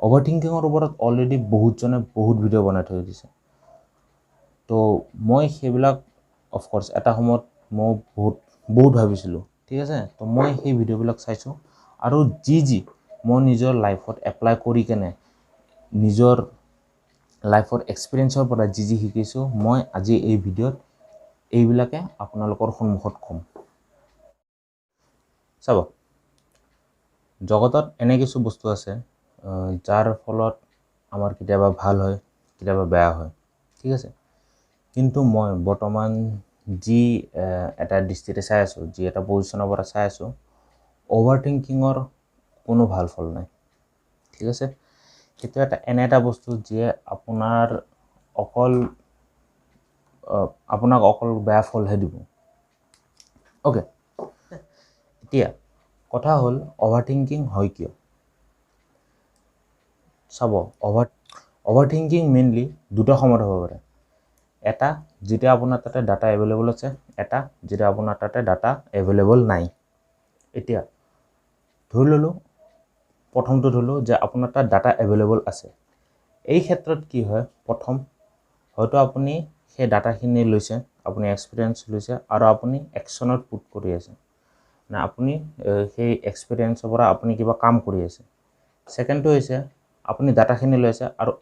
অভাৰথিংকিঙৰ ওপৰত অলৰেডি বহুতজনে বহুত ভিডিঅ' বনাই থৈ দিছে। তো মই সেইবিলাক অফক'ৰ্ছ এটা সময়ত মই বহুত ভাবিছিলোঁ, ঠিক আছে। তো মই সেই ভিডিঅ'বিলাক চাইছোঁ আৰু যি মই নিজৰ লাইফত এপ্লাই কৰি কেনে নিজৰ লাইফৰ এক্সপিৰিয়েঞ্চৰ পৰা যি শিকিছোঁ, মই আজি এই ভিডিঅ'ত এইবিলাকে আপোনালোকৰ সন্মুখত ক'ম। চাব, জগতত এনে কিছু বস্তু আছে যাৰ ফলত আমাৰ কেতিয়াবা ভাল হয়, কেতিয়াবা বেয়া হয়, ঠিক আছে। কিন্তু মই বৰ্তমান যি এটা দৃষ্টিৰে চাই আছোঁ, যি এটা পজিশ্যনৰ পৰা চাই আছোঁ, অভাৰথিংকিঙৰ কোনো ভাল ফল নাই, ঠিক আছে। সেইটো এনে এটা বস্তু যিয়ে আপোনাক অকল বেয়া ফলহে দিব। অ'কে, এতিয়া কথা হ'ল অভাৰথিংকিং হয় কিয়? চাব, অভাৰথিংকিং মেইনলি দুটা সময়ত হ'ব পাৰে। এটা যেতিয়া আপোনাৰ তাতে ডাটা এভেইলেবল আছে, এটা যেতিয়া আপোনাৰ তাতে ডাটা এভেইলেবল নাই। এতিয়া ধৰি ল'লোঁ, প্ৰথমটো ধৰিলোঁ যে আপোনাৰ তাত ডাটা এভেইলেবল আছে। এই ক্ষেত্ৰত কি হয়, প্ৰথম হয়তো আপুনি সেই ডাটাখিনি লৈছে, আপুনি এক্সপিৰিয়েঞ্চ লৈছে আৰু আপুনি একশ্যনত পুট কৰি আছে, মানে আপুনি সেই এক্সপিৰিয়েঞ্চৰ পৰা আপুনি কিবা কাম কৰি আছে। ছেকেণ্ডটো হৈছে আপুনি ডাটাখিনি লৈছে আৰু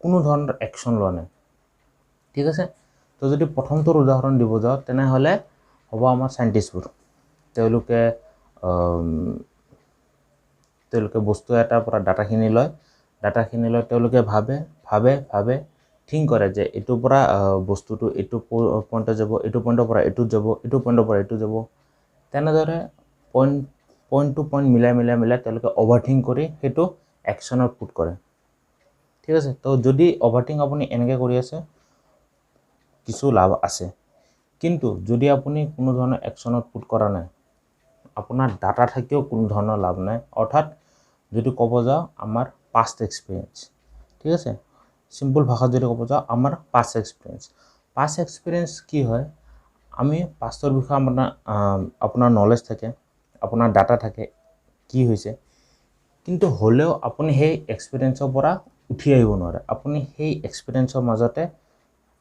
কোনো ধৰণৰ একশ্যন লোৱা নাই, ঠিক আছে। তো যদি প্ৰথমটোৰ উদাহৰণ দিব যাওঁ, তেনেহ'লে হ'ব আমাৰ চাইণ্টিষ্টবোৰ। তেওঁলোকে বস্তু এটাৰ পৰা ডাটাখিনি লয়, তেওঁলোকে ভাবে থিংক কৰে যে এইটোৰ পৰা বস্তুটো এইটো পইণ্টত যাব, এইটো পইণ্টৰ পৰা এইটোত যাব, এইটো পইণ্টৰ পৰা এইটো যাব। তেনেদৰে পইণ্ট টু পইণ্ট মিলাই তেওঁলোকে অভাৰথিংক কৰি সেইটো একশ্যনত পুট কৰে, ঠিক আছে। তো যদি অভাৰথিংক আপুনি এনেকৈ কৰি আছে, কিছু লাভ আছে। কিন্তু যদি আপুনি কোনো ধৰণৰ একশ্যনত পুট কৰা নাই, আপোনাৰ ডাটা থাকিও কোনো ধৰণৰ লাভ নাই। অৰ্থাৎ যদি ক'ব যাওঁ আমাৰ পাষ্ট এক্সপিৰিয়েঞ্চ, ঠিক আছে। চিম্পল ভাষাত যদি ক'ব যাওঁ আমাৰ পাষ্ট এক্সপিৰিয়েঞ্চ কি হয়, আমি পাষ্টৰ বিষয়ে আপোনাৰ নলেজ থাকে, আপোনাৰ ডাটা থাকে কি হৈছে, কিন্তু হ'লেও আপুনি সেই এক্সপিৰিয়েঞ্চৰ পৰা উঠি আহিব নোৱাৰে। আপুনি সেই এক্সপিৰিয়েঞ্চৰ মাজতে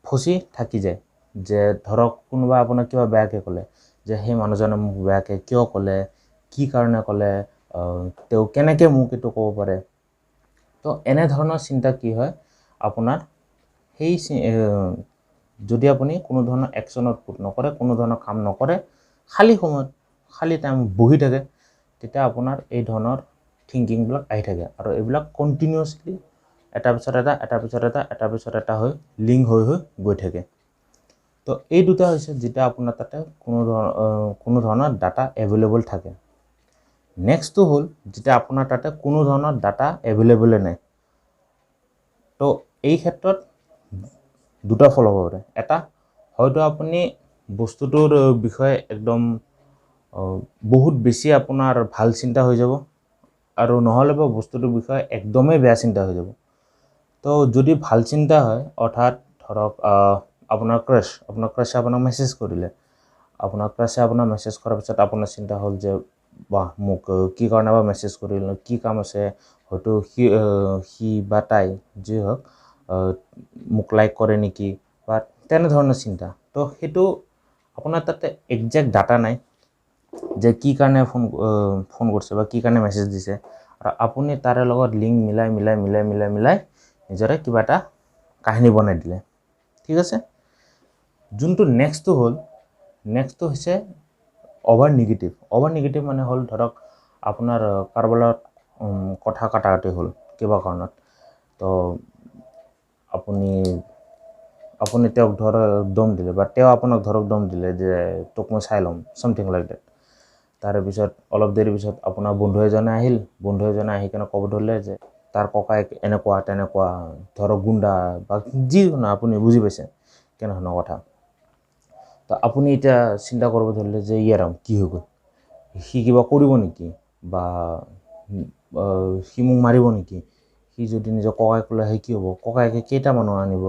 ফচি থাকি যায়। যে ধৰক কোনোবা আপোনাক কিবা বেয়াকৈ ক'লে, যে সেই মানুহজনে মোক বেয়াকৈ কিয় ক'লে, কি কাৰণে ক'লে, তেওঁ কেনেকৈ মোক এইটো ক'ব পাৰে। তো এনেধৰণৰ চিন্তা কি হয় আপোনাৰ, যদি আপুনি কোনো ধৰণৰ একশ্যনত পুট নকৰে, কোনো ধৰণৰ কাম নকৰে, খালী টাইম বহি থাকে, তেতিয়া আপোনাৰ এই ধৰণৰ থিংকিংবিলাক আহি থাকে আৰু এইবিলাক কণ্টিনিউৱাছলি এটাৰ পিছত এটা হৈ লিংক হৈ গৈ থাকে। তো এই দুটা হৈছে যেতিয়া আপোনাৰ তাতে কোনো ধৰণৰ ডাটা এভেইলেবল থাকে। নেক্সটটো হ'ল যেতিয়া আপোনাৰ তাতে কোনো ধৰণৰ ডাটা এভেইলেবলে নাই। তো এই ক্ষেত্ৰত দুটা ফল হ'ব পাৰে। এটা, হয়তো আপুনি বস্তুটোৰ বিষয়ে একদম বহুত বেছি আপোনাৰ ভাল চিন্তা হৈ যাব, আৰু নহ'লে বা বস্তুটোৰ বিষয়ে একদমেই বেয়া চিন্তা হৈ যাব। তো যদি ভাল চিন্তা হয়, অৰ্থাৎ ধৰক আপোনাৰ ক্ৰাছে আপোনাক মেছেজ কৰিলে, মেছেজ কৰাৰ পিছত আপোনাৰ চিন্তা হ'ল যে বাহ, মোক কি কাৰণে বা মেছেজ কৰিল, কি কাম আছে, হয়তো সি বা তাই যি হওক মোক লাইক কৰে নেকি, বা তেনেধৰণৰ চিন্তা। তো সেইটো আপোনাৰ তাতে একজেক্ট ডাটা নাই যে কি কাৰণে ফোন কৰিছে বা কি কাৰণে মেছেজ দিছে, আৰু আপুনি তাৰে লগত লিংক মিলাই নিজৰে কিবা এটা কাহিনী বনাই দিলে, ঠিক আছে। যোনটো নেক্সটটো হৈছে অভাৰ নিগেটিভ মানে হ'ল ধৰক আপোনাৰ কাৰোবাৰ লগত কথা কাটাকাটি হ'ল কিবা কাৰণত। তো আপুনি তেওঁক দম দিলে, বা তেওঁ আপোনাক দম দিলে যে তোক মই চাই ল'ম, ছামথিং লাইক ডেট। তাৰে পিছত অলপ দেৰি পিছত আপোনাৰ বন্ধু এজনে আহি কেনে ক'ব ধৰিলে যে তাৰ ককায়েক এনেকুৱা তেনেকুৱা, ধৰক গুণ্ডা বা যিকোনো, আপুনি বুজি পাইছে কেনেধৰণৰ কথা। তো আপুনি এতিয়া চিন্তা কৰিব ধৰিলে যে ৰাম কি হৈ গ'ল, সি কিবা কৰিব নেকি, বা সি মোক মাৰিব নেকি, সি যদি নিজৰ ককায়েক লৈ আহে কি হ'ব, ককায়েকে কেইটা মানুহ আনিব।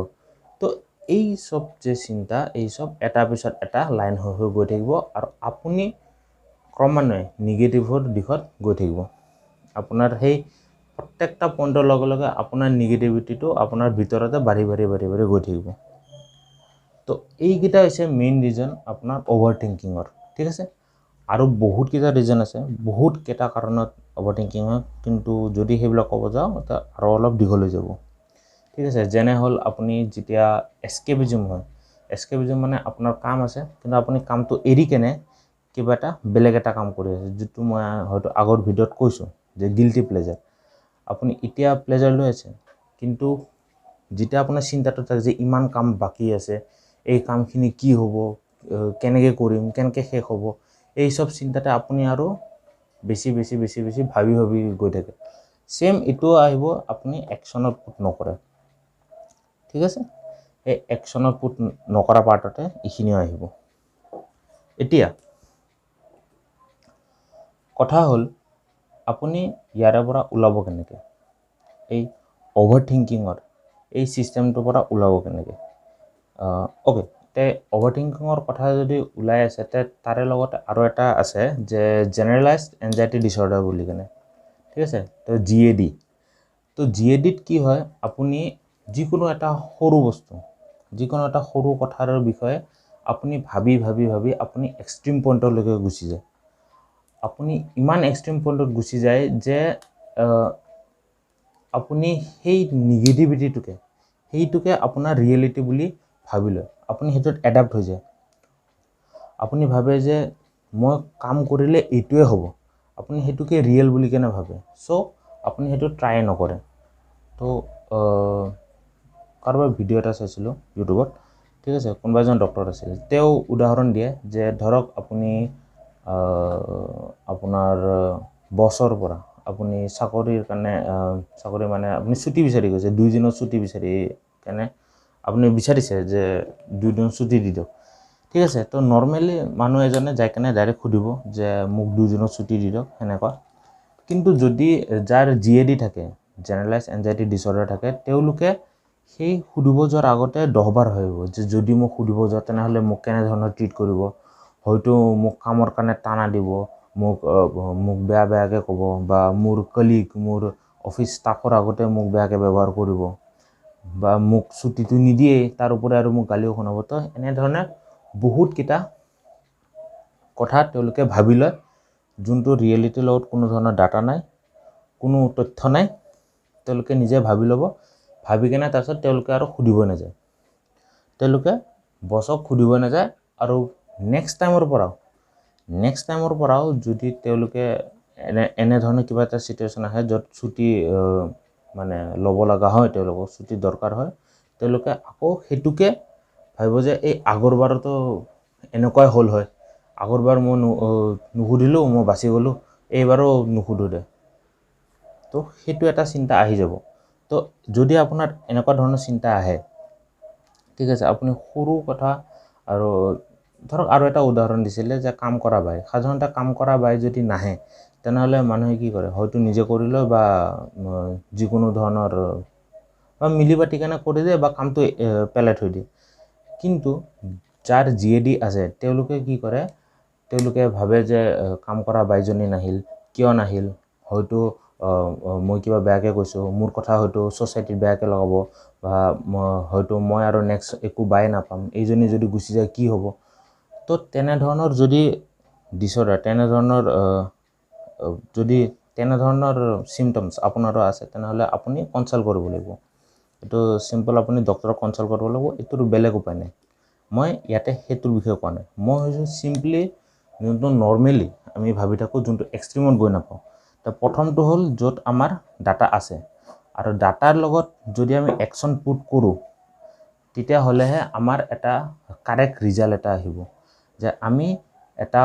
তো এই চব যে চিন্তা, এই চব এটাৰ পিছত এটা লাইন হৈ গৈ থাকিব, আৰু আপুনি ক্ৰমান্বয়ে নিগেটিভৰ দিশত গৈ থাকিব। আপোনাৰ সেই প্ৰত্যেকটা পইণ্টৰ লগে লগে আপোনাৰ নিগেটিভিটিটো আপোনাৰ ভিতৰতে বাঢ়ি গৈ থাকিব। তো এইকেইটা হৈছে মেইন ৰিজন আপোনাৰ অভাৰ থিংকিঙৰ, ঠিক আছে। আৰু বহুতকেইটা ৰিজন আছে, বহুতকেইটা কাৰণত অভাৰ থিংকিং হয়, কিন্তু যদি সেইবিলাক ক'ব যাওঁ আৰু অলপ দীঘল হৈ যাব, ঠিক আছে। যেনে হ'ল আপুনি যেতিয়া এস্কেপিজম হয়, এস্কেপিজম মানে আপোনাৰ কাম আছে কিন্তু আপুনি কামটো এৰি কেনে কিবা এটা বেলেগ এটা কাম কৰি আছে, যিটো মই হয়তো আগৰ ভিডিঅ'ত কৈছোঁ যে গিল্টি প্লেজাৰ। আপুনি এতিয়া প্লেজাৰ লৈ আছে, কিন্তু যেতিয়া আপোনাৰ চিন্তাটো থাকে যে ইমান কাম বাকী আছে, এই কামখিনি কি হ'ব, কেনেকৈ কৰিম, কেনেকৈ শেষ হ'ব, এই সব চিন্তাতে আপুনি আৰু বেছি ভাবি গৈ থাকে। সেম এইটোও আহিব আপুনি একশ্যনত পুট নকৰে, ঠিক আছে। এই একশ্যনত পুট নকৰা পাৰ্টতে এইখিনিও আহিব। এতিয়া কথা হ'ল আপুনি ইয়াৰে পৰা ওলাব কেনেকৈ, এই অভাৰ থিংকিঙৰ এই ছিষ্টেমটোৰ পৰা ওলাব কেনেকৈ। অ'কে, তে অভাৰ থিংকিঙৰ কথা যদি ওলাই আছে, তে তাৰে লগত আৰু এটা আছে যে জেনেৰেলাইজড এনজাইটি ডিছঅৰ্ডাৰ বুলি কেনে, ঠিক আছে। তো GAD, তো GADত কি হয়, আপুনি যিকোনো এটা সৰু বস্তু, যিকোনো এটা সৰু কথাৰ বিষয়ে আপুনি ভাবি আপুনি এক্সট্ৰিম পইণ্টলৈকে গুচি যায়। আপুনি ইমান এক্সট্ৰিম পইণ্টত গুচি যায় যে আপুনি সেই সেইটোকে আপোনাৰ ৰিয়েলিটি বুলি ভাবি লয়। আপুনি সেইটোত এডাপ্ট হৈ যায়। আপুনি ভাবে যে মই কাম কৰিলে এইটোৱে হ'ব, আপুনি সেইটোকে ৰিয়েল বুলি কেনে ভাবে। চ' আপুনি সেইটো ট্ৰাই নকৰে। তো কাৰোবাৰ ভিডিঅ' এটা চাইছিলোঁ ইউটিউবত, ঠিক আছে। কোনোবা এজন ডক্টৰ আছিল, তেওঁ উদাহৰণ দিয়ে যে ধৰক আপুনি আপোনাৰ বছৰ পৰা আপুনি চাকৰিৰ কাৰণে চাকৰি মানে আপুনি ছুটি বিচাৰি গৈছে, 2 দিনৰ ছুটি বিচাৰি কেনে আপুনি বিচাৰিছে যে 2 দিন ছুটি দি দিয়ক, ঠিক আছে। তো নৰ্মেলি মানুহ এজনে যাই কেনে ডাইৰেক্ট সুধিব যে মোক 2 দিনৰ ছুটি দি দিয়ক, সেনেকুৱা। কিন্তু যদি যাৰ GAD থাকে, জেনেৰেলাইজড এনজাইটি ডিছঅৰ্ডাৰ থাকে, তেওঁলোকে সেই সুধিব যোৱাৰ আগতে 10 বাৰ ভাবিব যে যদি মোক সুধিব যাওঁ তেনেহ'লে মোক কেনেধৰণৰ ট্ৰিট কৰিব, হয়তো মোক কামৰ কাৰণে টানা দিব, মোক বেয়াকৈ ক'ব, বা মোৰ কলিগ, মোৰ অফিচ ষ্টাফৰ আগতে মোক বেয়াকৈ ব্যৱহাৰ কৰিব, বা মোক ছুটিটো নিদিয়েই, তাৰ ওপৰে আৰু মোক গালিও শুনাব। তো এনেধৰণে বহুতকেইটা কথা তেওঁলোকে ভাবি লয়, যোনটো ৰিয়েলিটিৰ লগত কোনো ধৰণৰ ডাটা নাই, কোনো তথ্য নাই। তেওঁলোকে নিজে ভাবি ল'ব, ভাবি কেনে তাৰপিছত তেওঁলোকে আৰু সুধিব নাযায়, তেওঁলোকে বছক সুধিব নাযায়। আৰু নেক্সট টাইমৰ পৰাও যদি তেওঁলোকে এনেধৰণৰ কিবা এটা ছিটুৱেশ্যন আহে য'ত ছুটি মানে ল'ব লগা হয়, তেওঁলোকক ছুটি দৰকাৰ হয়, তেওঁলোকে আকৌ সেইটোকে ভাবিব যে এই আগৰবাৰতো এনেকুৱাই হ'ল হয়, আগৰবাৰ মই নুসুধিলোঁ, মই বাচি গ'লোঁ, এইবাৰো নুসুধোঁ দে। তো সেইটো এটা চিন্তা আহি যাব। তো যদি আপোনাৰ এনেকুৱা ধৰণৰ চিন্তা আহে, ঠিক আছে, আপুনি সৰু কথা আৰু ধৰক আৰু এটা উদাহৰণ দিছিলে যে কাম কৰা বাই, সাধাৰণতে কাম কৰা বাই যদি নাহে, তেনেহ'লে মানুহে কি কৰে, হয়তো নিজে কৰি লয় বা যিকোনো ধৰণৰ বা মিলি বাতি কেনে কৰি দিয়ে বা কামটো পেলাই থৈ দিয়ে। কিন্তু যাৰ GAD আছে, তেওঁলোকে কি কৰে, তেওঁলোকে ভাবে যে কাম কৰা বাইজনী নাহিল, কিয় নাহিল, হয়তো মই কিবা বেয়াকৈ কৈছোঁ, মোৰ কথা হয়তো ছ'চাইটিত বেয়াকৈ লগাব, বা হয়তো মই আৰু নেক্সট একো বাই নাপাম, এইজনী যদি গুচি যায় কি হ'ব। তো তেনেধৰণৰ যদি ডিছঅৰ্ডাৰ, তেনেধৰণৰ চিমটমছ আপোনাৰো আছে, তেনেহ'লে আপুনি কনচাল্ট কৰিব লাগিব। এইটো চিম্পল, আপুনি ডক্টৰক কনচাল্ট কৰিব লাগিব, এইটোৰ বেলেগ উপায় নাই। মই ইয়াতে সেইটোৰ বিষয়ে কোৱা নাই, মই হৈছোঁ চিম্পলি যোনটো নৰ্মেলি আমি ভাবি থাকোঁ, যোনটো এক্সট্ৰিমত গৈ নাপাওঁ। তো প্ৰথমটো হ'ল য'ত আমাৰ ডাটা আছে, আৰু ডাটাৰ লগত যদি আমি একশ্যন পুট কৰোঁ, তেতিয়াহ'লেহে আমাৰ এটা কাৰেক্ট ৰিজাল্ট এটা আহিব, যে আমি এটা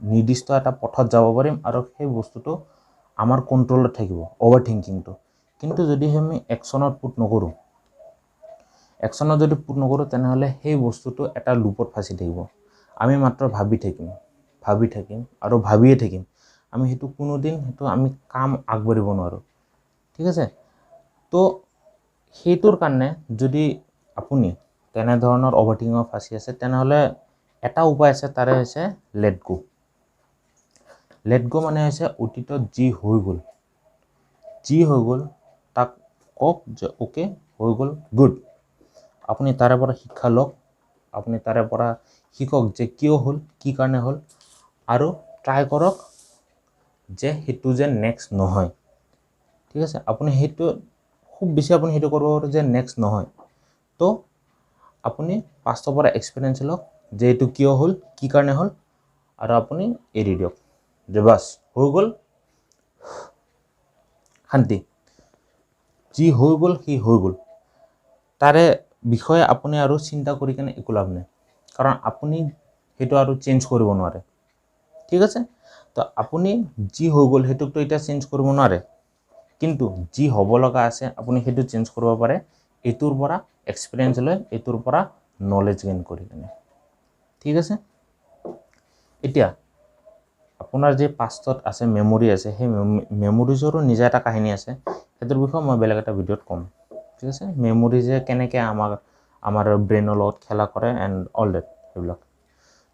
নিৰ্দিষ্ট এটা পথত যাব পাৰিম আৰু সেই বস্তুটো আমাৰ কণ্ট্ৰলত থাকিব, অভাৰ থিংকিংটো। কিন্তু যদি আমি একশ্যনত পুট নকৰোঁ, তেনেহ'লে সেই বস্তুটো এটা লুপত ফাঁচি থাকিব। আমি মাত্ৰ ভাবি থাকিম আৰু ভাবিয়ে থাকিম, আমি সেইটো আমি কাম আগবাঢ়িব নোৱাৰোঁ, ঠিক আছে। তো সেইটোৰ কাৰণে যদি আপুনি তেনেধৰণৰ অভাৰথিংকিঙত ফাঁচি আছে, তেনেহ'লে এটা উপায় আছে, তাৰে হৈছে লেট গ' মানে হৈছে অতীতত যি হৈ গ'ল যি হৈ গ'ল তাক কওক যে ওকে হৈ গ'ল গুড। আপুনি তাৰে পৰা শিক্ষা লওক, আপুনি তাৰে পৰা শিকক যে কিয় হ'ল, কি কাৰণে হ'ল, আৰু ট্ৰাই কৰক যে সেইটো যে নেক্সট নহয়। ঠিক আছে, আপুনি সেইটো খুব বেছি আপুনি সেইটো কৰিব পাৰে যে নেক্সট নহয়। তো আপুনি পাষ্টৰ পৰা এক্সপিৰিয়েঞ্চ লওক যে এইটো কিয় হ'ল, কি কাৰণে হ'ল, আৰু আপুনি এৰি দিয়ক যে বাছ হৈ গ'ল, শান্তি। যি হৈ গ'ল সি হৈ গ'ল, তাৰে বিষয়ে আপুনি আৰু চিন্তা কৰি কেনে একো লাভ নাই, কাৰণ আপুনি সেইটো আৰু চেঞ্জ কৰিব নোৱাৰে। ঠিক আছে, তো আপুনি যি হৈ গ'ল সেইটোকতো এতিয়া চেঞ্জ কৰিব নোৱাৰে, কিন্তু যি হ'ব লগা আছে আপুনি সেইটো চেঞ্জ কৰিব পাৰে এইটোৰ পৰা এক্সপিৰিয়েঞ্চ লৈ, এইটোৰ পৰা নলেজ গেইন কৰি কেনে। ঠিক আছে, এতিয়া আপোনাৰ যে পাষ্টত আছে মেমৰি আছে, সেই মেমৰিজৰো নিজা এটা কাহিনী আছে, সেইটোৰ বিষয়ে মই বেলেগ এটা ভিডিঅ'ত ক'ম। ঠিক আছে, মেমৰিজে কেনেকৈ আমাৰ ব্ৰেইনৰ লগত খেলা কৰে এণ্ড অল ডেট সেইবিলাক।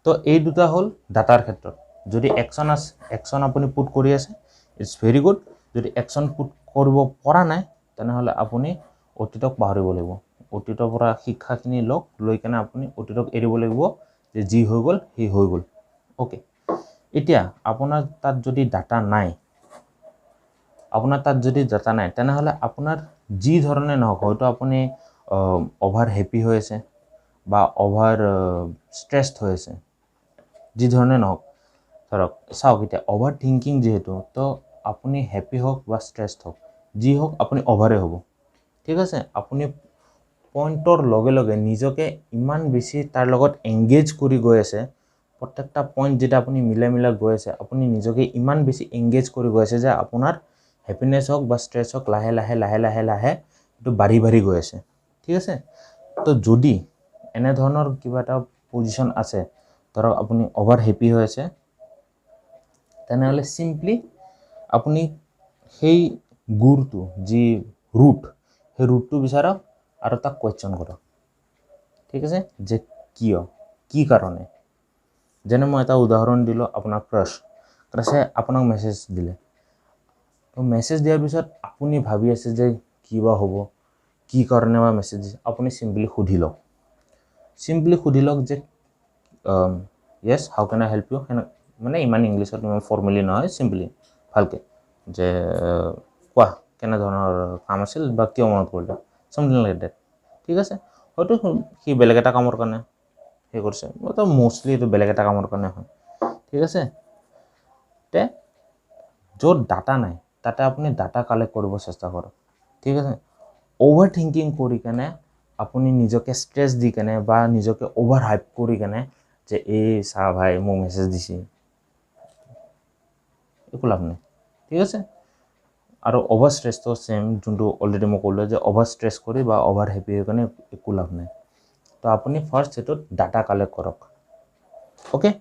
তো এই দুটা হ'ল ডাটাৰ ক্ষেত্ৰত। যদি একশ্যন আপুনি পুট কৰি আছে ইটছ ভেৰি গুড, যদি একশ্যন পুট কৰিব পৰা নাই তেনেহ'লে আপুনি অতীতক পাহৰিব লাগিব। অতীতৰ পৰা শিক্ষাখিনি লওক, লৈ কেনে আপুনি অতীতক এৰিব লাগিব যে যি হৈ গ'ল সি হৈ গ'ল। অ'কে, এতিয়া আপোনাৰ তাত যদি ডাটা নাই, তেনেহ'লে আপোনাৰ যি ধৰণে নহওক, হয়তো আপুনি অভাৰ হেপী হৈ আছে বা অভাৰ ষ্ট্ৰেছড হৈ আছে, যি ধৰণে নহওক, ধৰক চাওক এতিয়া অভাৰ থিংকিং যিহেতু, তো আপুনি হেপী হওক বা ষ্ট্ৰেছড হওক, যি হওক আপুনি অভাৰে হ'ব। ঠিক আছে, আপুনি পইণ্টৰ লগে লগে নিজকে ইমান বেছি তাৰ লগত এংগেজ কৰি গৈ আছে, প্ৰত্যেকটা পইণ্ট যেতিয়া আপুনি মিলাই গৈ আছে, আপুনি নিজকে ইমান বেছি এংগেজ কৰি গৈ আছে যে আপোনাৰ হেপিনেছ হওক বা ষ্ট্ৰেছ হওক লাহে লাহে এইটো বাঢ়ি গৈ আছে। ঠিক আছে, তো যদি এনেধৰণৰ কিবা এটা পজিশ্যন আছে, ধৰক আপুনি অভাৰ হেপী হৈ আছে, তেনেহ'লে চিম্পলি আপুনি সেই গুৰটো যি সেই ৰুটটো বিচাৰক আৰু তাক কুৱেশ্যন কৰক। ঠিক আছে, যে কিয়, কি কাৰণে। যেনে মই এটা উদাহৰণ দিলোঁ, আপোনাৰ ক্ৰাছে আপোনাক মেছেজ দিলে, তো মেছেজ দিয়াৰ পিছত আপুনি ভাবি আছে যে কি বা হ'ব, কি কাৰণে বা মেছেজ দিছে, আপুনি চিম্পলি সুধি লওক যে য়েছ how can I help U, মানে ইমান ইংলিছত ইমান ফৰ্মেলি নহয়, চিম্পলি ভালকৈ যে কোৱা কেনেধৰণৰ কাম আছিল বা কিয় মনত কৰিলে, চামথিং লাইক ডেট। ঠিক আছে, হয়তো সি বেলেগ এটা কামৰ কাৰণে সেই কৰিছে, মইতো মষ্টলি এইটো বেলেগ এটা কামৰ কাৰণে হয়। ঠিক আছে, তে য'ত ডাটা নাই তাতে আপুনি ডাটা কালেক্ট কৰিব চেষ্টা কৰক। ঠিক আছে, অভাৰ থিংকিং কৰি কেনে আপুনি নিজকে ষ্ট্ৰেছ দি কেনে বা নিজকে অভাৰ হাইপ কৰি কেনে যে এই চাহ ভাই মোক মেছেজ দিছে, একো লাভ নাই। ঠিক আছে, আৰু অভাৰ ষ্ট্ৰেছটো ছেম, যোনটো অলৰেডি মই ক'লোঁ যে অভাৰ ষ্ট্ৰেছ কৰি বা অভাৰ হেপী হৈ কাৰণে একো লাভ নাই। তো আপুনি ফাৰ্ষ্ট সেইটোত ডাটা কালেক্ট কৰক। অ'কে,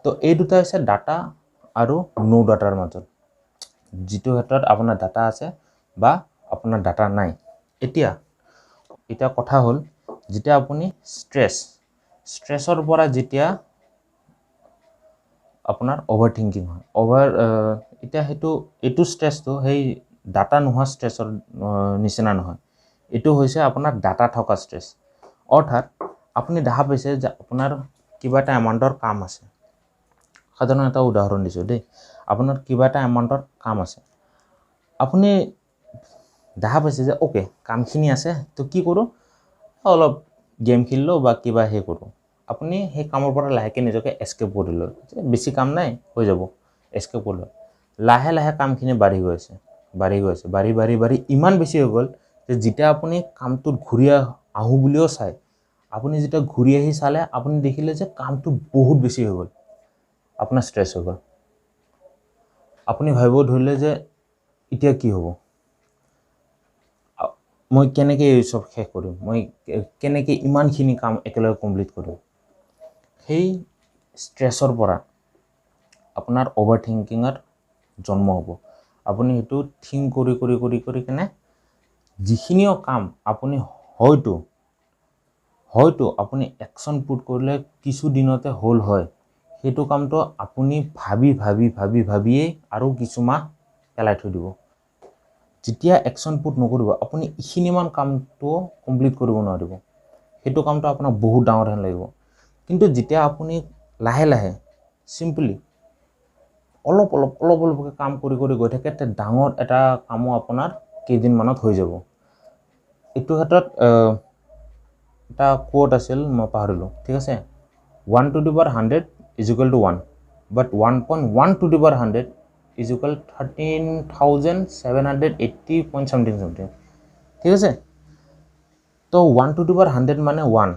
তো এই দুটা হৈছে ডাটা আৰু নো ডাটাৰ মাজত, যিটো ক্ষেত্ৰত আপোনাৰ ডাটা আছে বা আপোনাৰ ডাটা নাই। এতিয়া কথা হ'ল, যেতিয়া আপুনি ষ্ট্ৰেছৰ পৰা যেতিয়া আপোনাৰ অভাৰ থিংকিং হয়, এতিয়া এইটো ষ্ট্ৰেছটো সেই ডাটা নোহোৱা ষ্ট্ৰেছৰ নিচিনা নহয়, এইটো হৈছে আপোনাৰ ডাটা থকা ষ্ট্ৰেছ। অৰ্থাৎ আপুনি দেখা পাইছে যে আপোনাৰ কিবা এটা এমাউণ্টৰ কাম আছে, সাধাৰণ এটা উদাহৰণ দিছোঁ দেই, আপোনাৰ কিবা এটা এমাউণ্টৰ কাম আছে, আপুনি দেখা পাইছে যে অ'কে কামখিনি আছে, তো কি কৰোঁ, অলপ গেম খেলিলোঁ বা কিবা সেই কৰোঁ, আপুনি সেই কামৰ পৰা লাহেকৈ নিজকে এস্কেপ কৰি লয়, বেছি কাম নাই হৈ যাব, এস্কেপ কৰি লয়। লাহে কামখিনি বাঢ়ি গৈ আছে, বাঢ়ি ইমান বেছি হৈ গ'ল যে যেতিয়া আপুনি কামটোত ঘূৰি আহোঁ বুলিও চায়, আপুনি যেতিয়া ঘূৰি আহি চালে আপুনি দেখিলে যে কামটো বহুত বেছি হৈ গ'ল, আপোনাৰ ষ্ট্ৰেছ হৈ গ'ল। আপুনি ভাবিব ধৰিলে যে এতিয়া কি হ'ব, মই কেনেকৈ এই চব শেষ কৰিম, মই কেনেকৈ ইমানখিনি কাম একেলগে কমপ্লিট কৰিম। সেই ষ্ট্ৰেছৰ পৰা আপোনাৰ অভাৰ থিংকিঙৰ জন্ম হ'ব। আপুনি সেইটো থিংক কৰি কেনে যিখিনিও কাম আপুনি হয়তো আপুনি একশ্যন পুট কৰিলে কিছুদিনতে হ'ল হয়, সেইটো কামটো আপুনি ভাবিয়েই আৰু কিছু মাহ পেলাই থৈ দিব। যেতিয়া একশ্যন পুট নকৰিব আপুনি ইখিনিমান কামটো কমপ্লিট কৰিব নোৱাৰিব সেইটো কামটো আপোনাক বহুত ডাঙৰ হেন লাগিব কিন্তু যেতিয়া আপুনি লাহে লাহে সিম্পলি অলপ অলপকৈ কাম কৰি গৈ থাকে তে ডাঙৰ এটা কামো আপোনাৰ কেইদিনমানত হৈ যাব এইটো ক্ষেত্ৰত এটা কোট আছিল মই পাহৰিলোঁ ঠিক আছে 1 to the power 100 is equal to 1 but 1.1 to the power 100 is equal 13,780 point something ঠিক আছে তো 1 to the power 100 মানে 1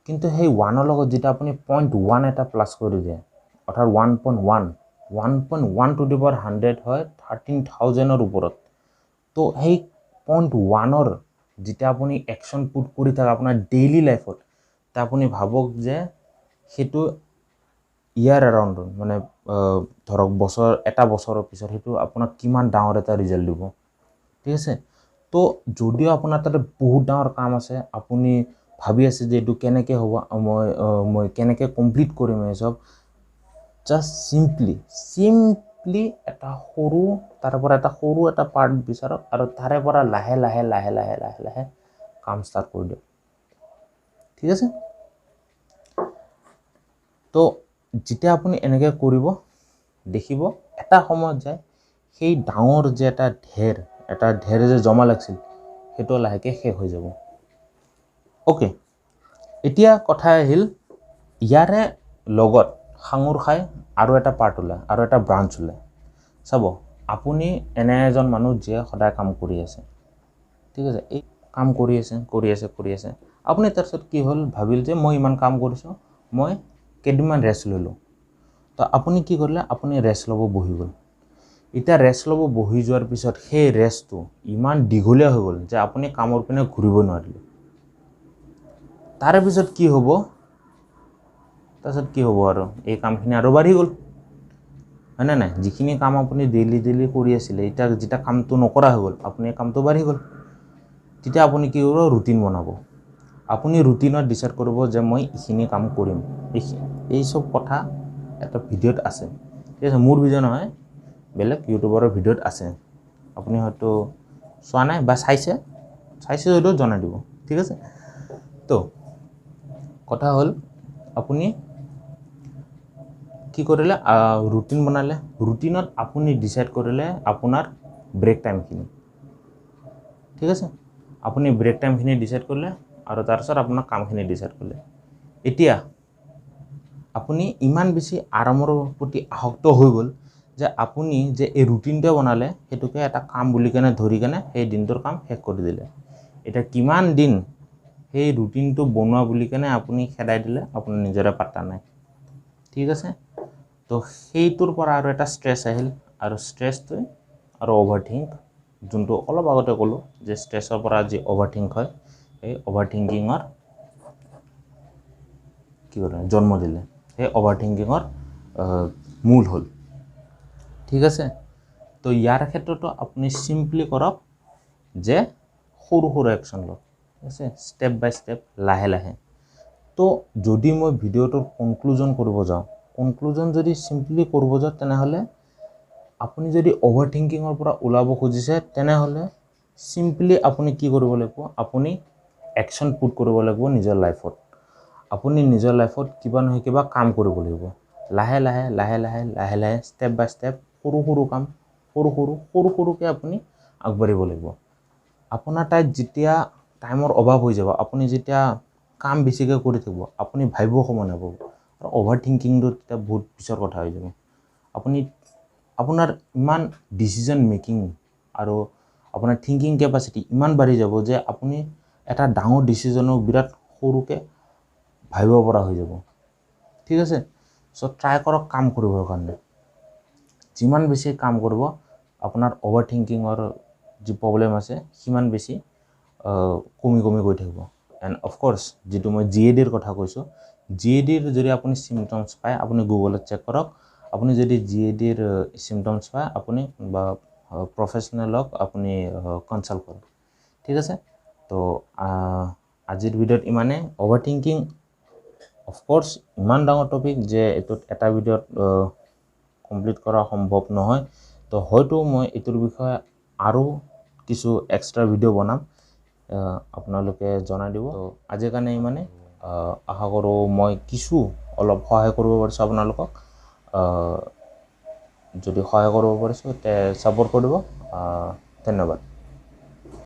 কিন্তু সেই 1 ৰ লগত যেটা আপুনি 0.1 এটা প্লাস কৰি দিয়ে অৰ্থাৎ 1.1 to the power 100 হয় 13,000 ৰ ওপৰত তো সেই 0.1 ৰ যেটা আপুনি একশ্যন পুট কৰি থাকে আপোনাৰ ডেইলি লাইফত তা আপুনি ভাবক যে হেতু ইয়াৰ अराउंड মানে ধৰক বছৰ এটা বছৰৰ পিছত হেতু আপোনাক কিমান ডাঙৰ এটা ৰিজাল্ট দিব ঠিক আছে তো যদিও আপোনাৰ তাতে বহুত ডাঙৰ কাম আছে আপুনি ভাবি আছে যে এটো কেনেকৈ হ'ব মই কেনেকৈ কমপ্লিট কৰিম এই সব জাস্ট সিম্পলি এটা সৰু তাৰ পৰা এটা পাৰ্ট বিচাৰক আৰু তাৰে পৰা লাহে লাহে কাম ষ্টাৰ্ট কৰি দিয়ক ঠিক আছে তো যেতিয়া আপুনি এনেকৈ কৰিব দেখিব এটা সময়ত যায় সেই ডাঙৰ যে এটা ঢেৰ যে জমা লাগিছিল হেতু লাহেকে শেষ হৈ যাব ওকে এতিয়া কথা আহিল ইয়াৰে লগত হাঙুৰ খাই আৰু এটা পাৰ্ট ওলাই আৰু এটা ব্ৰাঞ্চ ওলাই চাব আপুনি এনে এজন মানুহ যে সদায় কাম কৰি আছে ঠিক আছে এই কাম কৰি আছে আপুনি তাৰছত কি হল ভাবিল যে মই ইমান কাম কৰিছো মই কেদিনমান ৰেষ্ট ললো তো আপুনি কি কৰিলে আপুনি ৰেষ্ট লব বহি গল এটা ৰেষ্ট লব বহি যোৱাৰ পিছত সেই ৰেষ্টটো ইমান দীঘলীয়া হৈ গল যে আপুনি কামৰ পিনে ঘূৰিব নোৱাৰিলে তাৰে পিছত কি হ'ব আৰু এই কামখিনি আৰু বাঢ়ি গল হয়নে নাই যিখিনি কাম আপুনি ডেইলি কৰি আছিল এটা যেটা কামটো নকৰা হৈ গল আপুনি কামটো বাঢ়ি গল তেতিয়া আপুনি কি কৰিব ৰুটিন বনাব আপুনি ৰুটিনত ডিসাইড কৰিব যে মই ইখিনি কাম কৰিম এই সব কথা এটা ভিডিঅ'ত আছে ঠিক আছে মোৰ ভিডিঅ' নহয় বেলেগ ইউটিউবাৰৰ ভিডিঅ'ত আছে আপুনি হয়তো চোৱা নাই বা চাইছে যদিও জনাই দিব ঠিক আছে তো কথা হল আপুনি কি কৰিলে ৰুটিন বনালে ৰুটিনত আপুনি ডিসাইড কৰিলে আপোনাৰ ব্ৰেক টাইমখিনি ঠিক আছে আপুনি ব্ৰেক টাইমখিনি ডিসাইড কৰিলে আৰু তাৰছত আপোনাৰ কামখিনি ডিসাইড কৰিলে এতিয়া আপুনি ইমান বেছি আৰামৰ প্ৰতি আসক্ত হৈ গল যে আপুনি যে এই ৰুটিনটো বনালে হেতুকে এটা কাম বুলি কেনে ধৰি কেনে সেই দিনটোৰ কাম শেষ কৰি দিলে এটা কিমান দিন সেই ৰুটিনটো বনোৱা বুলি কেনে আপুনি খেদাই দিলে আপোনাৰ নিজৰে পাত্তা নাই ঠিক আছে তো সেইটোৰ পৰা আৰু এটা ষ্ট্ৰেছ আহিল আৰু ষ্ট্ৰেছটো আৰু অভাৰথিংক যোনটো অলপ আগতে ক'লো যে ষ্ট্ৰেছৰ পৰা যে অভাৰথিংক হয় এই অভাৰথিংকিঙৰ কি কৰে জন্ম দিলে এই অভাৰথিংকিঙৰ মূল হল ঠিক আছে তো ইয়াৰ ক্ষেত্ৰতো আপুনি সিম্পলি কৰক যে সৰু একশ্যন লওক ঠিক আছে স্টেপ বাই স্টেপ লাহে তো যদি মই ভিডিঅ'টোৰ কনক্লুজন কৰিব যাওঁ কনক্লুজন যদি সিম্পলি কৰিব যাওঁ তেনেহলে আপুনি যদি অভাৰথিংকিঙৰ পৰা ওলাব খুজিছে তেনেহলে সিম্পলি আপুনি কি কৰিব লাগিব আপুনি একশ্যন পুট কৰিব লাগিব নিজৰ লাইফত আপুনি নিজৰ লাইফত কিবা নহয় কিবা কাম কৰিব লাগিব লাহে স্টেপ বাই স্টেপ সৰু কাম সৰুকে আপুনি আগবাঢ়িব লাগিব আপোনাৰ তাত যেতিয়া টাইমৰ অভাৱ হৈ যাব আপুনি যেতিয়া কাম বেছিকৈ কৰি থাকিব আপুনি ভাবিব সময় নাপাব আৰু অভাৰথিংকিংটো তেতিয়া বহুত পিছৰ কথা হৈ যাব আপুনি আপোনাৰ ইমান ডিসিজন মেকিং আৰু আপোনাৰ থিংকিং কেপাসিটি ইমান বাঢ়ি যাব যে আপুনি এটা ডাঙৰ ডিসিজনক বিৰাট সৰুকে ভাবিব পৰা হৈ যাব ঠিক আছে সো ট্ৰাই কৰক কাম কৰিবৰ কাৰণে যিমান বেছি কাম কৰিব আপোনাৰ অভাৰথিংকিংৰ যি প্ৰবলেম আছে সিমান বেছি কমি গৈ থাকিব এন্ড অফ কোৰ্স যেটো মই জিএডিৰ কথা কৈছো জিএডিৰ যদি আপুনি সিম্পটমস পায় আপুনি গুগলত চেক কৰক আপুনি যদি জিএডিৰ সিম্পটমস পায় আপুনি বা প্ৰফেশনেলক আপুনি কনসাল্ট কৰক ঠিক আছে তো আজিৰ ভিডিঅ'ত ইমানে অভাৰথিংকিং অফ কোৰ্স ইমান ডাঙৰ টপিক যে এটো এটা ভিডিঅ'ত কমপ্লিট কৰা সম্ভৱ নহয় তো হয়তো মই এটোৰ বিষয়ে আৰু কিছু এক্সট্ৰা ভিডিঅ' বনাম, আপোনালোকে জনাই দিব। তো আজিৰ কাৰণে ইমানে, আশা কৰোঁ মই কিছু অলপ সহায় কৰিব পাৰিছোঁ আপোনালোকক। যদি সহায় কৰিব পাৰিছোঁ তে ছাপোৰ্ট কৰিব। ধন্যবাদ।